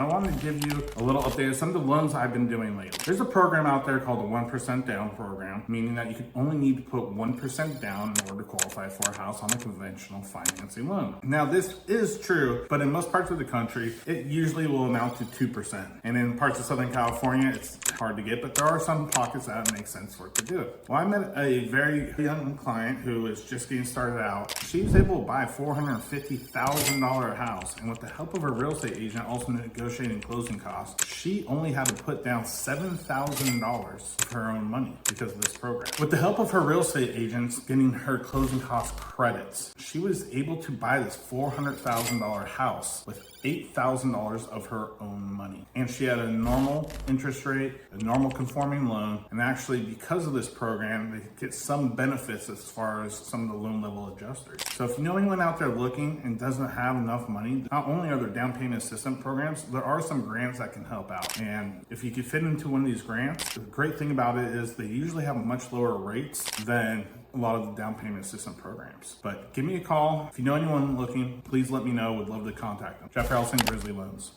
I wanted to give you a little update of some of the loans I've been doing lately. There's a program out there called the 1% down program, meaning that you can only need to put 1% down in order to qualify for a house on a conventional financing loan. Now, this is true, but in most parts of the country, it usually will amount to 2%. And in parts of Southern California, it's hard to get, but there are some pockets that it makes sense for it to do it. Well, I met a very young client who is just getting started out. She was able to buy a $450,000 house, and with the help of her real estate agent, also negotiating closing costs, she only had to put down $7,000 of her own money because of this program. With the help of her real estate agents getting her closing cost credits, she was able to buy this $400,000 house with $8,000 of her own money. And she had a normal interest rate, a normal conforming loan, and actually because of this program, they get some benefits as far as some of the loan level adjusters. So if you know anyone out there looking and doesn't have enough money, not only are there down payment assistance programs, there are some grants that can help out. And if you could fit into one of these grants, the great thing about it is they usually have much lower rates than a lot of the down payment assistance programs. But give me a call. If you know anyone looking, please let me know. Would love to contact them. Jeff Harrelson, Grizzly Loans.